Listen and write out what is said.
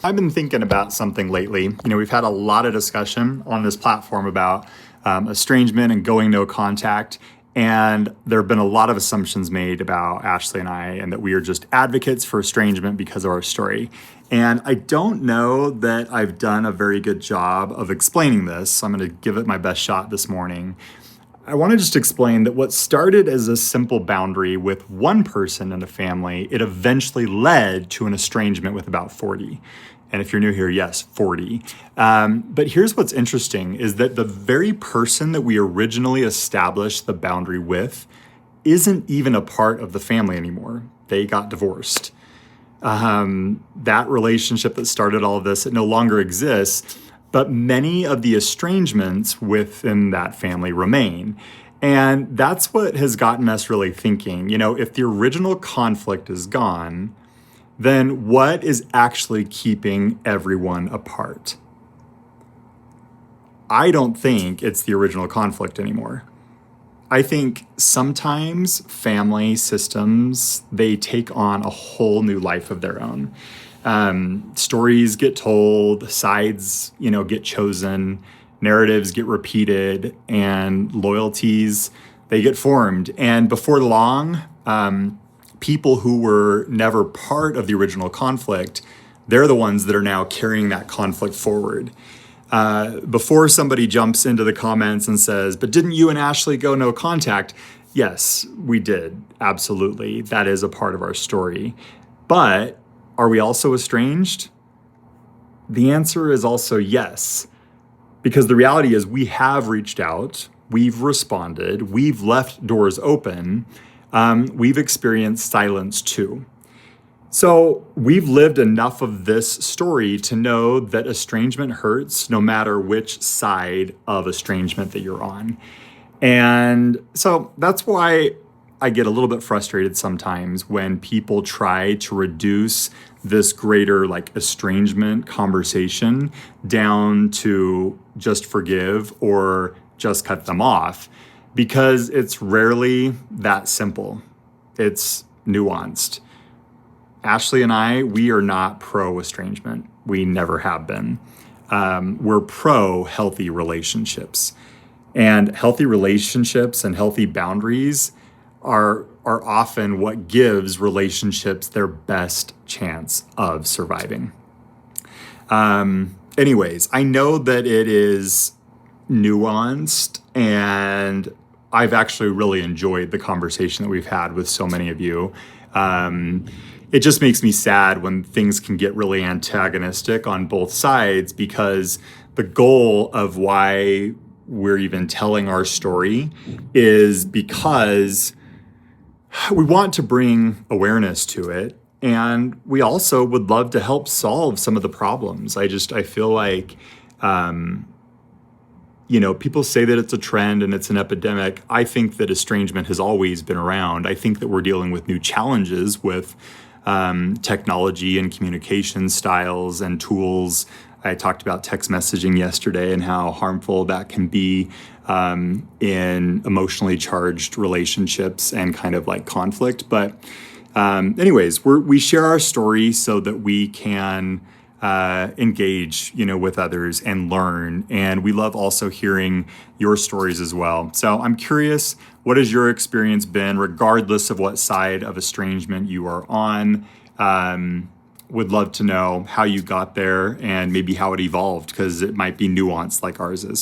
I've been thinking about something lately. We've had a lot of discussion on this platform about estrangement and going no contact. And there have been a lot of assumptions made about Ashley and I, and that we are just advocates for estrangement because of our story. And I don't know that I've done a very good job of explaining this. So I'm going to give it my best shot this morning. I want to just explain that what started as a simple boundary with one person in a family, it eventually led to an estrangement with about 40. And if you're new here, yes, 40. But here's what's interesting is that the very person that we originally established the boundary with isn't even a part of the family anymore. They got divorced. That relationship that started all of this, it no longer exists. But many of the estrangements within that family remain. And that's what has gotten us really thinking, if the original conflict is gone, then what is actually keeping everyone apart? I don't think it's the original conflict anymore. I think sometimes family systems, they take on a whole new life of their own. Stories get told, sides, get chosen, narratives get repeated, and loyalties, they get formed. And before long, people who were never part of the original conflict, they're the ones that are now carrying that conflict forward. Before somebody jumps into the comments and says, but didn't you and Ashley go no contact? Yes, we did. Absolutely. That is a part of our story. But are we also estranged? The answer is also yes, because the reality is we have reached out, we've responded, we've left doors open, we've experienced silence too. So we've lived enough of this story to know that estrangement hurts no matter which side of estrangement that you're on. And so that's why I get a little bit frustrated sometimes when people try to reduce this greater estrangement conversation down to just forgive or just cut them off, because it's rarely that simple. It's nuanced. Ashley and I, we are not pro estrangement. We never have been. We're pro healthy relationships. And healthy relationships and healthy boundaries are often what gives relationships their best chance of surviving. Anyways, I know that it is nuanced, and I've actually really enjoyed the conversation that we've had with so many of you. It just makes me sad when things can get really antagonistic on both sides, because the goal of why we're even telling our story is because we want to bring awareness to it, and we also would love to help solve some of the problems. I feel like, people say that it's a trend and it's an epidemic. I think that estrangement has always been around. I think that we're dealing with new challenges with technology and communication styles and tools. I talked about text messaging yesterday and how harmful that can be in emotionally charged relationships and kind of conflict. But anyways, we share our story so that we can engage, with others and learn. And we love also hearing your stories as well. So I'm curious, what has your experience been, regardless of what side of estrangement you are on? Would love to know how you got there and maybe how it evolved, because it might be nuanced like ours is.